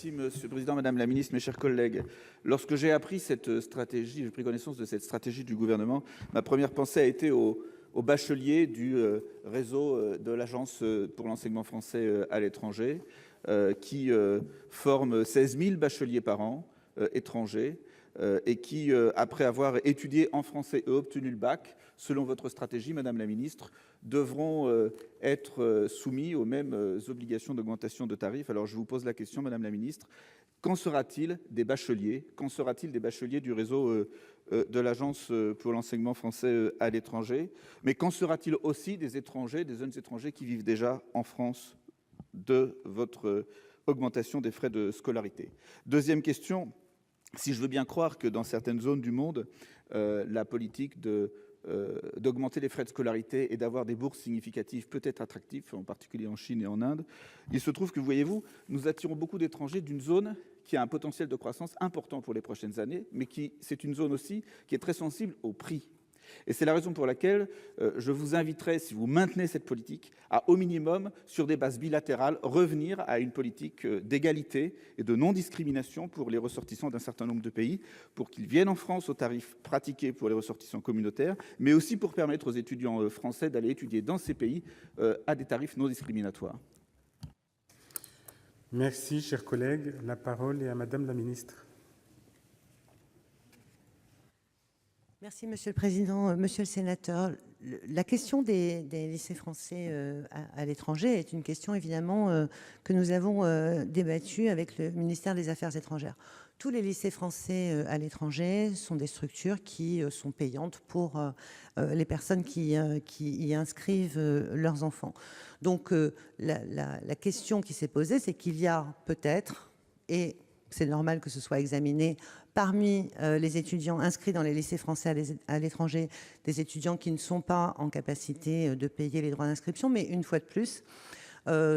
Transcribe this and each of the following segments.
Merci Monsieur le Président, Madame la Ministre, mes chers collègues. Lorsque j'ai appris cette stratégie, j'ai pris connaissance de cette stratégie du gouvernement, ma première pensée a été aux bacheliers du réseau de l'Agence pour l'enseignement français à l'étranger, qui forme 16 000 bacheliers par an étrangers, et qui, après avoir étudié en français et obtenu le bac, selon votre stratégie, Madame la Ministre, devront être soumis aux mêmes obligations d'augmentation de tarifs. Alors je vous pose la question, Madame la Ministre, qu'en sera-t-il des bacheliers? Qu'en sera-t-il des bacheliers du réseau de l'Agence pour l'enseignement français à l'étranger? Mais qu'en sera-t-il aussi des étrangers, des jeunes étrangers qui vivent déjà en France de votre augmentation des frais de scolarité? Deuxième question. Si je veux bien croire que dans certaines zones du monde, la politique d'augmenter les frais de scolarité et d'avoir des bourses significatives peut être attractive, en particulier en Chine et en Inde, il se trouve que, voyez-vous, nous attirons beaucoup d'étrangers d'une zone qui a un potentiel de croissance important pour les prochaines années, mais c'est une zone aussi qui est très sensible au prix. Et c'est la raison pour laquelle je vous inviterai, si vous maintenez cette politique, à, au minimum, sur des bases bilatérales, revenir à une politique d'égalité et de non-discrimination pour les ressortissants d'un certain nombre de pays, pour qu'ils viennent en France aux tarifs pratiqués pour les ressortissants communautaires, mais aussi pour permettre aux étudiants français d'aller étudier dans ces pays à des tarifs non discriminatoires. Merci, chers collègues. La parole est à Madame la Ministre. Merci, Monsieur le Président. Monsieur le Sénateur, la question des lycées français à l'étranger est une question, évidemment, que nous avons débattue avec le ministère des Affaires étrangères. Tous les lycées français à l'étranger sont des structures qui sont payantes pour les personnes qui y inscrivent leurs enfants. Donc, la question qui s'est posée, c'est qu'il y a peut-être, et c'est normal que ce soit examiné, parmi les étudiants inscrits dans les lycées français à l'étranger, des étudiants qui ne sont pas en capacité de payer les droits d'inscription. Mais une fois de plus,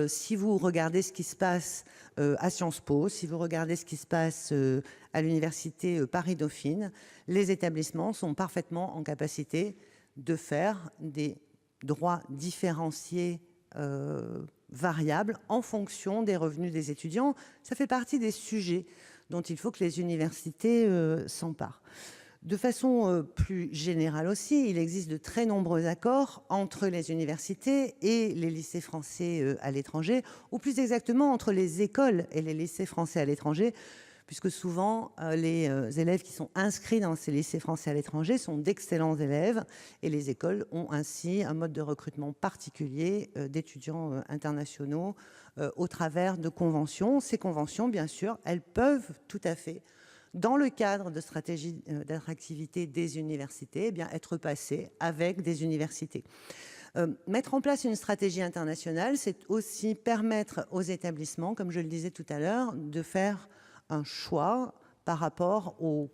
si vous regardez ce qui se passe à Sciences Po, si vous regardez ce qui se passe à l'université Paris-Dauphine, les établissements sont parfaitement en capacité de faire des droits différenciés variables en fonction des revenus des étudiants. Ça fait partie des sujets dont il faut que les universités s'emparent. De façon plus générale aussi, il existe de très nombreux accords entre les universités et les lycées français à l'étranger, ou plus exactement entre les écoles et les lycées français à l'étranger, puisque souvent les élèves qui sont inscrits dans ces lycées français à l'étranger sont d'excellents élèves, et les écoles ont ainsi un mode de recrutement particulier d'étudiants internationaux au travers de conventions. Ces conventions, bien sûr, elles peuvent tout à fait, dans le cadre de stratégies d'attractivité des universités, eh bien, être passées avec des universités. Mettre en place une stratégie internationale, c'est aussi permettre aux établissements, comme je le disais tout à l'heure, de faire un choix par rapport aux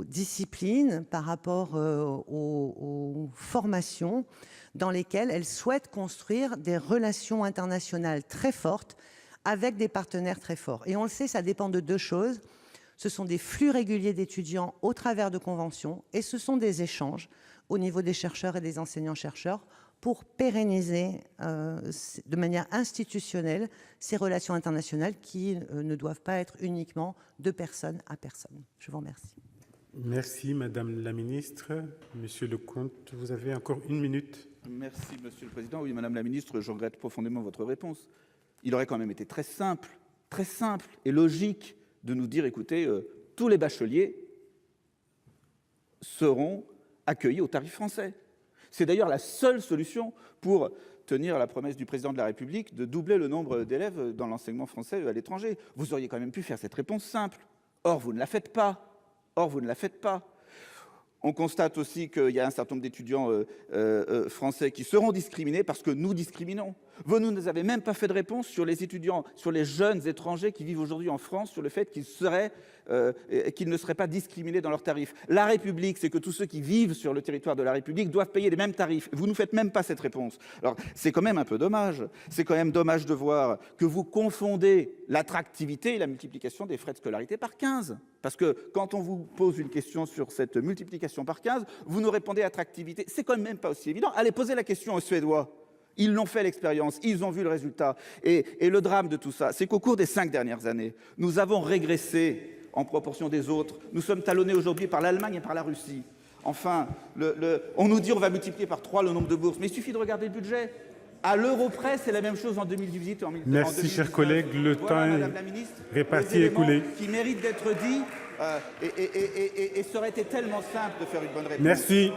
disciplines, par rapport aux formations dans lesquelles elles souhaitent construire des relations internationales très fortes avec des partenaires très forts. Et on le sait, ça dépend de deux choses. Ce sont des flux réguliers d'étudiants au travers de conventions, et ce sont des échanges au niveau des chercheurs et des enseignants-chercheurs pour pérenniser de manière institutionnelle ces relations internationales qui ne doivent pas être uniquement de personne à personne. Je vous remercie. Merci, Madame la Ministre. Monsieur Lecomte, vous avez encore 1 minute. Merci, Monsieur le Président. Oui, Madame la Ministre, je regrette profondément votre réponse. Il aurait quand même été très simple et logique de nous dire, écoutez, tous les bacheliers seront accueillis au tarif français. C'est d'ailleurs la seule solution pour tenir la promesse du président de la République de doubler le nombre d'élèves dans l'enseignement français à l'étranger. Vous auriez quand même pu faire cette réponse simple. Or, vous ne la faites pas. On constate aussi qu'il y a un certain nombre d'étudiants français qui seront discriminés parce que nous discriminons. Vous ne nous avez même pas fait de réponse sur les étudiants, sur les jeunes étrangers qui vivent aujourd'hui en France, sur le fait qu'ils ne seraient pas discriminés dans leurs tarifs. La République, c'est que tous ceux qui vivent sur le territoire de la République doivent payer les mêmes tarifs. Vous ne nous faites même pas cette réponse. Alors, c'est quand même un peu dommage. C'est quand même dommage de voir que vous confondez l'attractivité et la multiplication des frais de scolarité par 15. Parce que quand on vous pose une question sur cette multiplication par 15, vous nous répondez attractivité. C'est quand même pas aussi évident. Allez poser la question aux Suédois. Ils l'ont fait l'expérience, ils ont vu le résultat. Et le drame de tout ça, c'est qu'au cours des 5 dernières années, nous avons régressé en proportion des autres. Nous sommes talonnés aujourd'hui par l'Allemagne et par la Russie. Enfin, on nous dit qu'on va multiplier par 3 le nombre de bourses, mais il suffit de regarder le budget. À l'euro près, c'est la même chose en 2018 et en 2019. Merci, chers collègues. Le temps est réparti et écoulé. Qui mérite d'être dit et ça aurait été tellement simple de faire une bonne réponse. Merci.